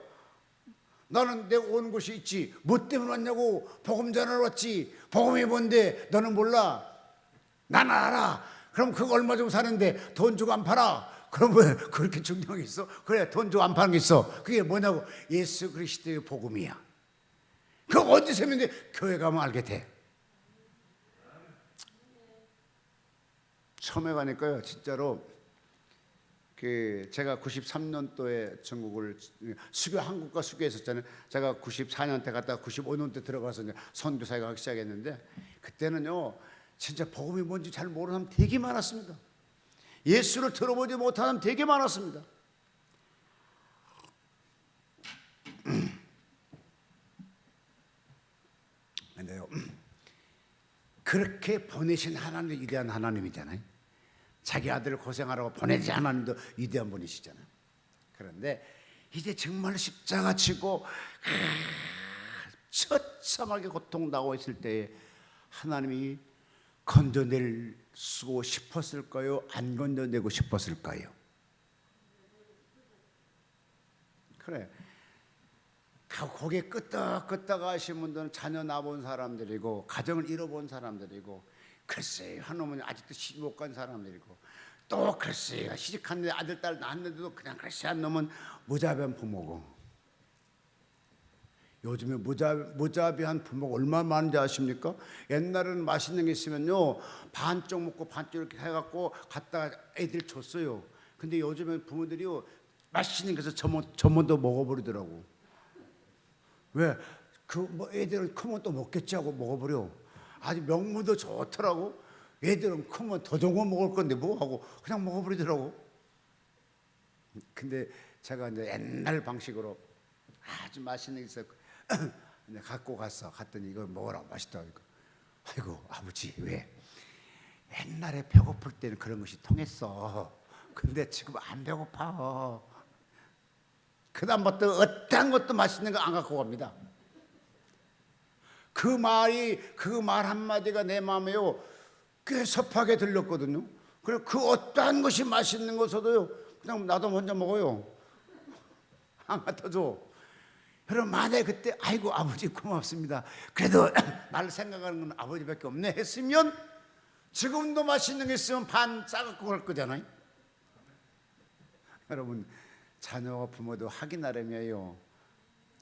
나는 내가 온 곳이 있지. 뭐 때문에 왔냐고. 복음 전하러 왔지. 복음이 뭔데, 너는 몰라. 난 알아. 그럼 그거 얼마 주고 사는데 돈 주고 안 팔아. 그럼 왜 그렇게 중요한 게 있어? 그래, 돈 주고 안 파는 게 있어. 그게 뭐냐고. 예수 그리스도의 복음이야. 그 어디서 했는데 교회 가면 알게 돼. 처음에 가니까요 진짜로 그 제가 93년도에 전국을 수교 한국과 수교했었잖아요. 제가 94년 때 갔다가 95년 때 들어가서 이제 선교사에 가기 시작했는데 그때는요 진짜 복음이 뭔지 잘 모르는 사람 되게 많았습니다. 예수를 들어보지 못하는 사람 되게 많았습니다. 근데요 그렇게 보내신 하나님 위대한 하나님이잖아요. 자기 아들을 고생하라고 보내지 하나님도 위대한 분이시잖아요. 그런데 이제 정말 십자가 지고 처참하게 고통당하고 있을 때에 하나님이 건져낼 수 싶었을까요? 안 건져내고 싶었을까요? 그래 고개 끄덕끄덕 하신 분들은 자녀 낳아본 사람들이고 가정을 잃어본 사람들이고 글쎄요 한 놈은 아직도 시집 못 간 사람들이고 또 글쎄요 시집갔는데 아들 딸 낳았는데도 그냥 글쎄 한 놈은 무자비한 부모고 요즘에 무자비한 부모가 얼마나 많은지 아십니까? 옛날에는 맛있는 게 있으면요 반쪽 먹고 반쪽 이렇게 해갖고 갖다 애들 줬어요. 근데 요즘에 부모들이요 맛있는 것을 전문도 먹어버리더라고. 왜? 그 뭐 애들은 크면 또 먹겠지 하고 먹어버려. 아주 명물도 좋더라고. 애들은 크면 더 좋은 거 먹을 건데 뭐 하고 그냥 먹어버리더라고. 근데 제가 이제 옛날 방식으로 아주 맛있는 게 있어 갖고 갔더니 이거 먹으라고 맛있다. 아이고 아버지 왜? 옛날에 배고플 때는 그런 것이 통했어. 근데 지금 안 배고파. 그다음부터 어떤 것도 맛있는 거 안 갖고 갑니다. 그 말 한마디가 내 마음에요 꽤 섭하게 들렸거든요. 그리고 그 어떠한 것이 맛있는 것으로요 그냥 나도 먼저 먹어요. 안 갖다 줘. 여러분 만약에 그때 아이고 아버지 고맙습니다. 그래도 날 생각하는 건 아버지밖에 없네 했으면 지금도 맛있는 게 있으면 반 싸갖고 갈 거잖아요. 여러분 자녀와 부모도 하기 나름이에요.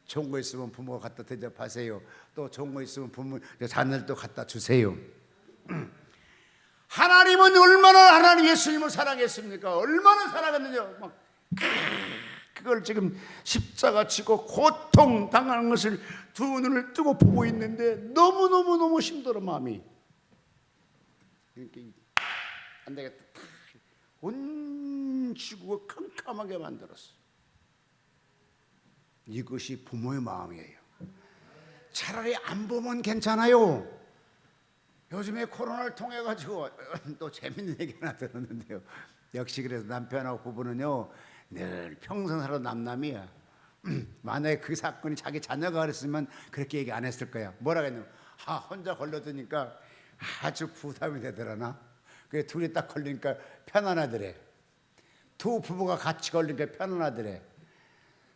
좋은 거 있으면 부모가 갖다 대접하세요. 또 좋은 거 있으면 부모 자녀들도 갖다 주세요. 하나님은 얼마나 하나님 예수님을 사랑했습니까? 얼마나 사랑했느냐. 막 그걸 지금 십자가 지고 고통 당하는 것을 두 눈을 뜨고 보고 있는데 너무 힘들어 마음이. 이렇게 안 되겠다. 온 지구가 캄캄하게 만들었어. 이것이 부모의 마음이에요. 차라리 안 보면 괜찮아요. 요즘에 코로나를 통해 가지고 또 재밌는 얘기 하나 들었는데요. 역시 그래서 남편하고 부부는요 늘 평생 살아 남남이야. 만약에 그 사건이 자기 자녀가 그랬으면 그렇게 얘기 안 했을 거야. 뭐라 그랬냐면 혼자 걸려드니까 아주 부담이 되더라나. 그래 둘이 딱 걸리니까 편안하더래. 두 부부가 같이 걸리니까 편안하더래.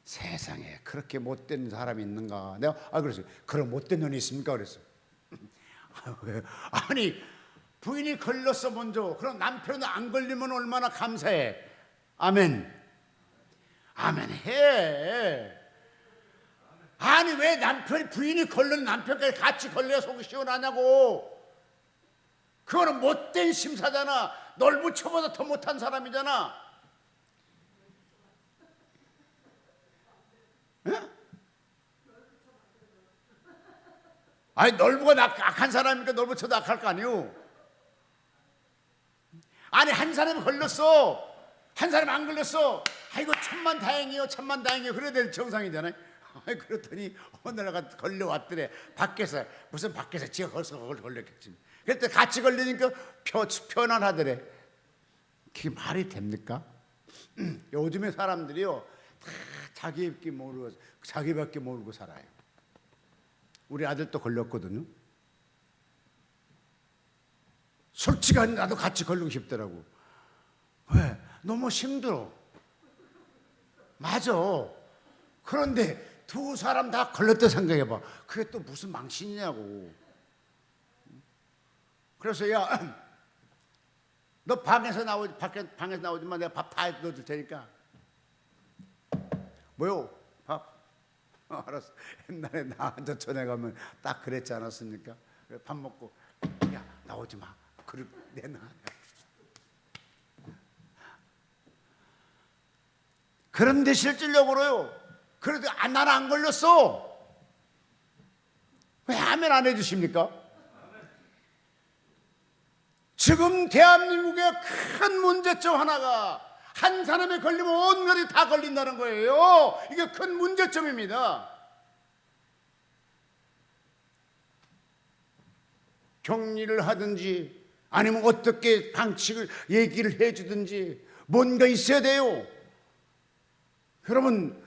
세상에 그렇게 못된 사람이 있는가. 내가 그래서 그런 못된 년이 있습니까? 그랬어. 아니 부인이 걸렸어 먼저. 그럼 남편은 안 걸리면 얼마나 감사해. 아멘. 아멘 해. 아니 왜 남편이 부인이 걸린 남편까지 같이 걸려야 속이 시원하냐고. 그거는 못된 심사잖아. 널부처보다 더 못한 사람이잖아. 응? 아니 널부가 악한 사람이니까 널부처도 악할 거 아니오. 아니 한 사람이 걸렸어. 한 사람 안 걸렸어. 아이고 천만 다행이요 천만 다행이요. 그래야 될 정상이잖아요. 아이 그렇더니 어느 날 걸려왔더래. 밖에서 무슨 밖에서 지가 걸려서 걸렸겠지. 그때 같이 걸리니까 편안하더래. 그게 말이 됩니까? 요즘에 사람들이요 다 자기밖에 모르고 살아요. 우리 아들도 걸렸거든요. 솔직히 나도 같이 걸리고 싶더라고. 왜? 너무 힘들어. 맞아. 그런데 두 사람 다 걸렸다 생각해봐. 그게 또 무슨 망신이냐고. 그래서 야, 너 방에서 나오지만 내가 밥 다 넣어줄 테니까. 뭐요? 밥? 알았어. 옛날에 나 혼자 전에 가면 딱 그랬지 않았습니까? 밥 먹고 야 나오지 마. 그릇 내놔. 그런데 실질적으로요. 그래도 나는 안 걸렸어. 왜 아멘 안 해주십니까? 지금 대한민국의 큰 문제점 하나가 한 사람이 걸리면 온 것이 다 걸린다는 거예요. 이게 큰 문제점입니다. 격리를 하든지 아니면 어떻게 방식을 얘기를 해주든지 뭔가 있어야 돼요. 여러분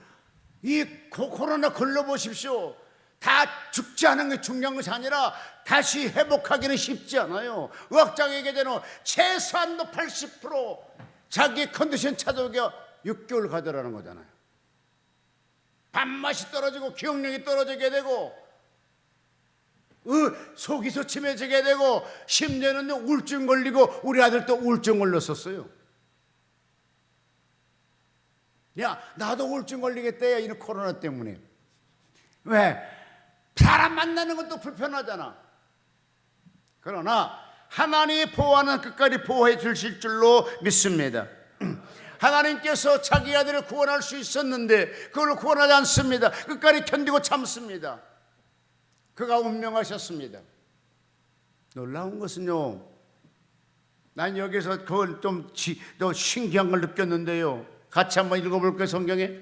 이 코로나 걸려보십시오. 다 죽지 않은 게 중요한 것이 아니라 다시 회복하기는 쉽지 않아요. 의학자가 얘기하자면 최소한도 80% 자기 컨디션 찾아오기가 6개월 가더라는 거잖아요. 밥맛이 떨어지고 기억력이 떨어지게 되고 속이 소침해지게 되고 심지어는 우울증 걸리고 우리 아들도 우울증 걸렸었어요. 야 나도 우울증 걸리겠다 이런 코로나 때문에. 왜? 사람 만나는 것도 불편하잖아. 그러나 하나님의 보호하는 끝까지 보호해 주실 줄로 믿습니다. 하나님께서 자기 아들을 구원할 수 있었는데 그걸 구원하지 않습니다. 끝까지 견디고 참습니다. 그가 운명하셨습니다. 놀라운 것은요, 난 여기서 그걸 좀 더 신기한 걸 느꼈는데요. 같이 한번 읽어볼까요, 성경에?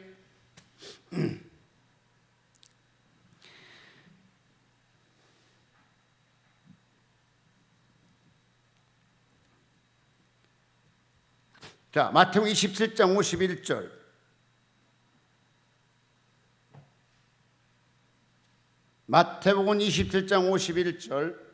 자, 마태복음 27장 51절. 마태복음 27장 51절.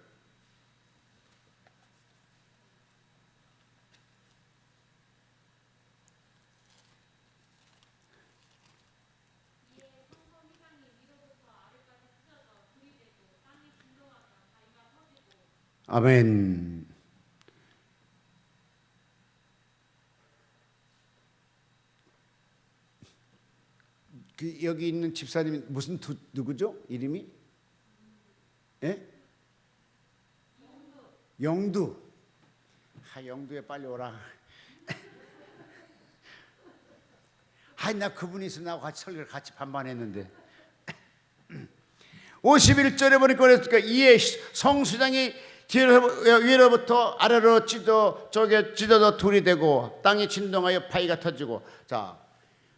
아멘. 여기 있는 집사님이 무슨 누구죠? 이름이? 예? 영두. 영두에 빨리 오라. 나 그분이 있으면 나하고 같이 설교를 같이 반반했는데. 51절에 보니까 그랬을까? 이에 성수장이 위로부터 아래로 찢어져 둘이 되고 땅이 진동하여 파이가 터지고. 자,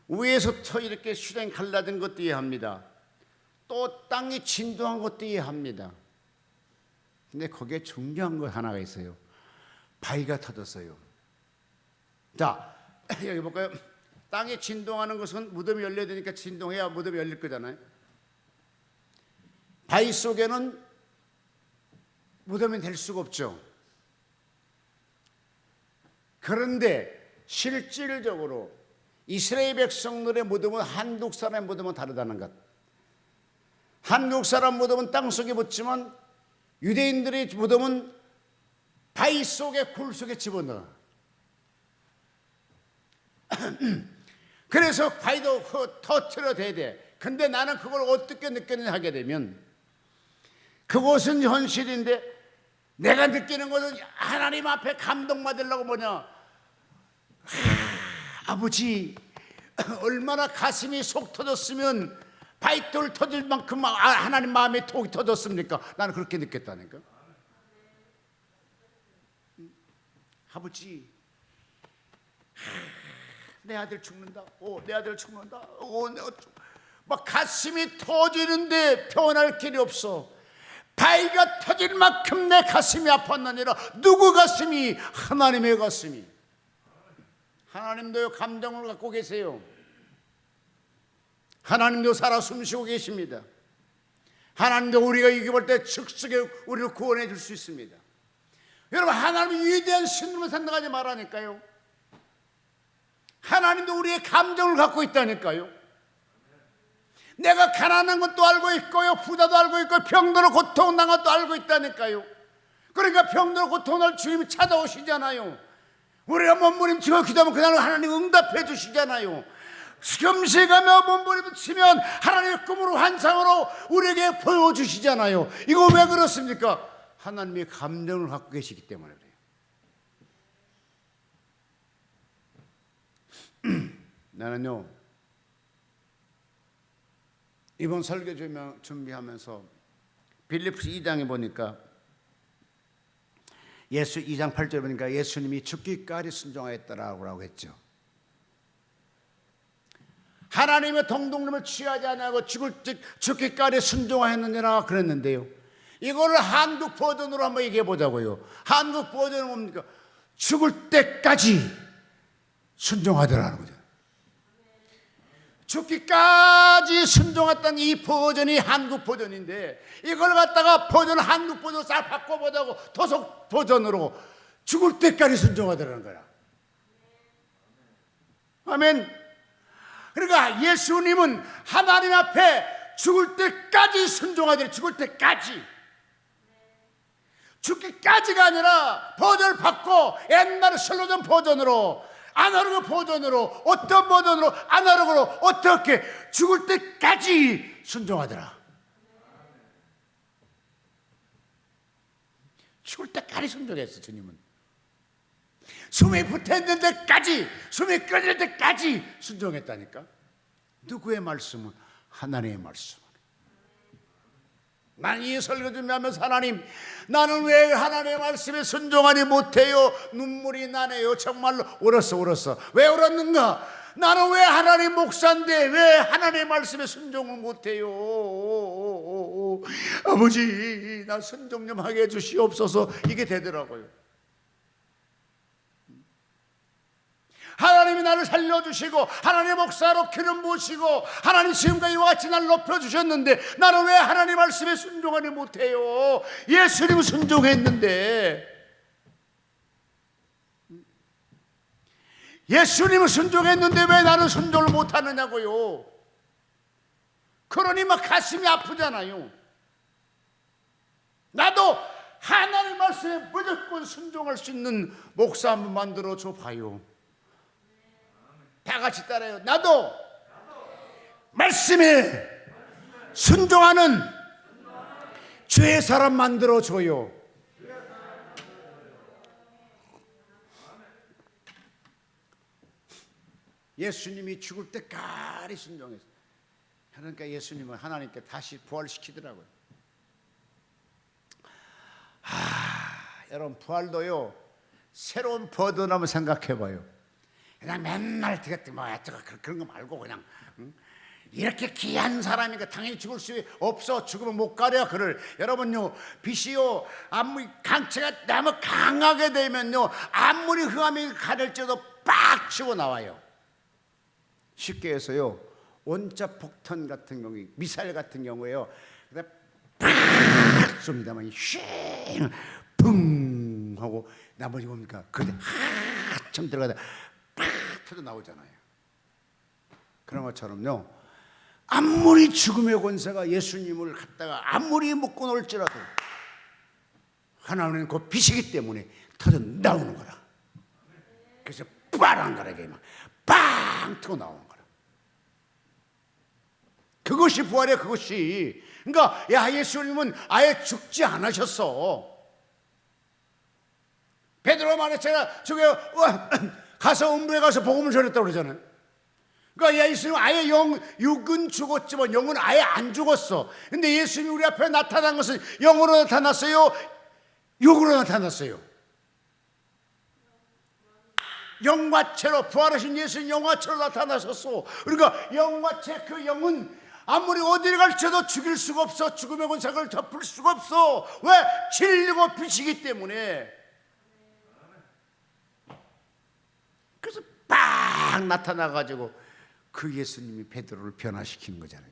위에서부터 이렇게 수장이 갈라진 것도 이해합니다. 또 땅이 진동한 것도 이해합니다. 근데 거기에 중요한 거 하나가 있어요. 바위가 터졌어요. 자, 여기 볼까요? 땅에 진동하는 것은 무덤이 열려야 되니까 진동해야 무덤이 열릴 거잖아요. 바위 속에는 무덤이 될 수가 없죠. 그런데 실질적으로 이스라엘 백성들의 무덤은 한국 사람의 무덤은 다르다는 것. 한국 사람 무덤은 땅속에 묻지만 유대인들의 무덤은 바위 속에 굴 속에 집어넣어. 그래서 바위도 터트려야 돼. 근데 나는 그걸 어떻게 느꼈느냐 하게 되면 그것은 현실인데 내가 느끼는 것은 하나님 앞에 감동받으려고 뭐냐, 아버지 얼마나 가슴이 속 터졌으면 바위돌 터질 만큼 하나님 마음에 톡이 터졌습니까? 나는 그렇게 느꼈다니까. 아버지 내 아들 죽는다. 내 아들 죽는다. 막 가슴이 터지는데 표현할 길이 없어. 바위가 터질 만큼 내 가슴이 아팠느니라. 누구 가슴이? 하나님의 가슴이. 하나님도 감정을 갖고 계세요. 하나님도 살아 숨쉬고 계십니다. 하나님도 우리가 이겨볼 때 즉석에 우리를 구원해 줄 수 있습니다. 여러분, 하나님이 위대한 신으로 생각하지 말라니까요. 하나님도 우리의 감정을 갖고 있다니까요. 내가 가난한 것도 알고 있고요, 부자도 알고 있고, 병들어 고통당한 것도 알고 있다니까요. 그러니까 병들어 고통날 주님이 찾아오시잖아요. 우리가 몸부림치고 기도하면 그날 하나님 응답해 주시잖아요. 금식하며 몸부림치면 하나님의 꿈으로 환상으로 우리에게 보여주시잖아요. 이거 왜 그렇습니까? 하나님의 감정을 갖고 계시기 때문에 그래요. 나는요, 이번 설교 준비하면서 빌립보서 2장에 보니까 예수 2장 8절에 보니까 예수님이 죽기까지 순종하였다라고 했죠. 하나님의 동동림을 취하지 않고 죽기까지 순종하였느니라 그랬는데요. 이거를 한국 버전으로 한번 얘기해 보자고요. 한국 버전은 뭡니까? 죽을 때까지 순종하더라는 거죠. 죽기까지 순종했던 이 버전이 한국 버전인데, 이걸 갖다가 한국 버전으로 싹 바꿔보자고 토속 버전으로 죽을 때까지 순종하더라는 거야. 아멘. 그러니까 예수님은 하나님 앞에 죽을 때까지 순종하더라. 죽을 때까지. 죽기까지가 아니라 버전을 바꿔 옛날에 슬로전 버전으로, 아날로그 버전으로, 어떤 버전으로, 아날로그로 어떻게 죽을 때까지 순종하더라. 죽을 때까지 순종했어. 주님은 숨이 붙어있는 데까지, 숨이 끊일 때까지 순종했다니까. 누구의 말씀은? 하나님의 말씀. 난 이 설교 준비하면서 하나님, 나는 왜 하나님의 말씀에 순종하지 못해요? 눈물이 나네요. 정말로 울었어. 왜 울었는가? 나는 왜 하나님 목사인데 왜 하나님의 말씀에 순종을 못해요? 아버지, 나 순종 좀 하게 해주시옵소서. 이게 되더라고요. 하나님이 나를 살려주시고 하나님의 목사로 기름 부으시고 하나님 지금까지 이와 같이 나를 높여주셨는데 나는 왜 하나님 말씀에 순종하지 못해요? 예수님은 순종했는데, 예수님은 순종했는데 왜 나는 순종을 못하느냐고요. 그러니 막 가슴이 아프잖아요. 나도 하나님 말씀에 무조건 순종할 수 있는 목사 한번 만들어줘 봐요. 다 같이 따라해요. 나도 말씀에 순종하는 주의 사람 만들어줘요. 예수님이 죽을 때까지 순종했어요. 그러니까 예수님은 하나님께 다시 부활시키더라고요. 여러분, 부활도요, 새로운 버전 한번 생각해봐요. 그냥 맨날 그런 거 말고 그냥 이렇게 귀한 사람이니까 당연히 죽을 수 없어. 죽으면 못 가려 그를. 여러분요, 빛이요 아무리 강체가 너무 강하게 되면요 아무리 흑암이 가릴지라도 빡 치고 나와요. 쉽게 해서요 원자 폭탄 같은 경우, 미사일 같은 경우에요 팍 쏩니다만 붕 하고 나머지 뭡니까? 그때 한참 들어가다 팍 터져 나오잖아요. 그런 것처럼요 아무리 죽음의 권세가 예수님을 갖다가 아무리 묶고 놀지라도 하나님은 그 빛이기 때문에 터져 나오는 거라. 그래서 빠른 거라. 이게 막 빵 터져 나오는 거라. 그것이 부활이야. 그것이. 그러니까 야 예수님은 아예 죽지 않으셨어. 베드로 말했잖아. 저기 가서 음부에 가서 복음을 전했다고 그러잖아요. 그러니까 예수님은 아예 육은 죽었지만 영은 아예 안 죽었어. 근데 예수님이 우리 앞에 나타난 것은 영으로 나타났어요? 육으로 나타났어요? 영과체로 부활하신 예수님 영과체로 나타나셨어. 그러니까 영과체 그 영은 아무리 어디를 갈지라도 죽일 수가 없어. 죽음의 권세를 덮을 수가 없어. 왜? 진리고 빛이기 때문에. 그래서 빡 나타나가지고 그 예수님이 베드로를 변화시킨 거잖아요.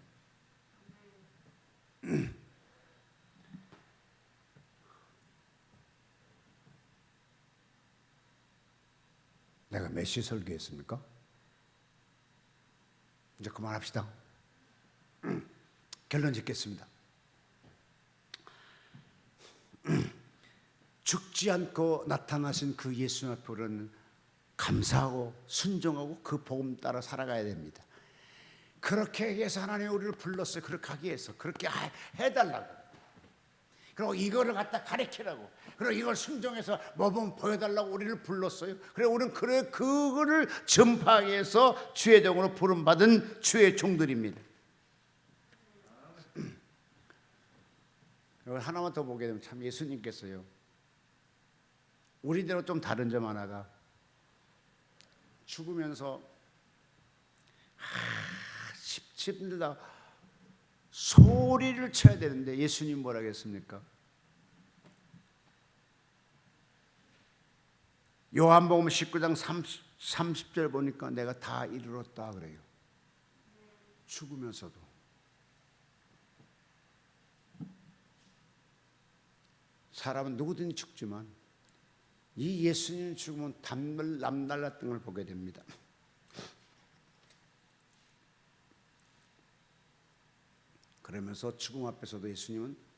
내가 몇 시 설교했습니까? 이제 그만합시다. 결론 짓겠습니다. 죽지 않고 나타나신 그 예수님 앞으로는 감사하고 순종하고 그 복음 따라 살아가야 됩니다. 그렇게 하기 위해서 하나님이 우리를 불렀어요. 그렇게 하기 위해서 그렇게 해달라고. 그리고 이거를 갖다 가르치라고. 그리고 이걸 순종해서 모범 보여달라고 우리를 불렀어요. 그래 우리는 그거를 전파하기 위해서 주의 종으로 부름받은 주의 종들입니다. 하나만 더 보게 되면 참 예수님께서요 우리대로 좀 다른 점 하나가 죽으면서 쉽지 힘들다 소리를 쳐야 되는데 예수님 뭐라 하겠습니까? 요한복음 19장 30절 보니까 내가 다 이루었다 그래요. 죽으면서도. 사람은 누구든지 죽지만 이 예수님 죽으면 남달랐던 걸 보게 됩니다. 그러면서 죽음 앞에서도 예수님은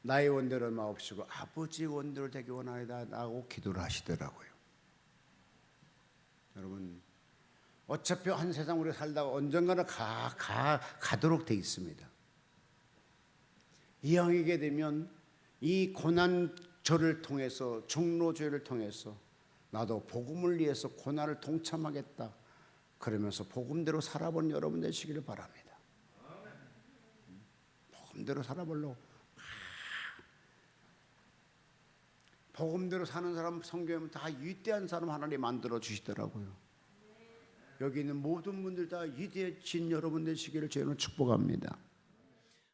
나의 원대로 마옵시고 아버지의 원대로 되기 원하이다 하고 기도를 하시더라고요. 여러분 어차피 한 세상 우리가 살다가 언젠가는 가도록 돼 있습니다. 이왕이게 되면 이 고난절을 통해서 종로죄를 통해서 나도 복음을 위해서 고난을 동참하겠다 그러면서 복음대로 살아본 여러분 되시기를 바랍니다. 복음대로 살아보려고. 복음대로 사는 사람 성경에 다 위대한 사람 하나님 만들어 주시더라고요. 여기 있는 모든 분들 다 위대해진 여러분 되시기를 저희는 축복합니다.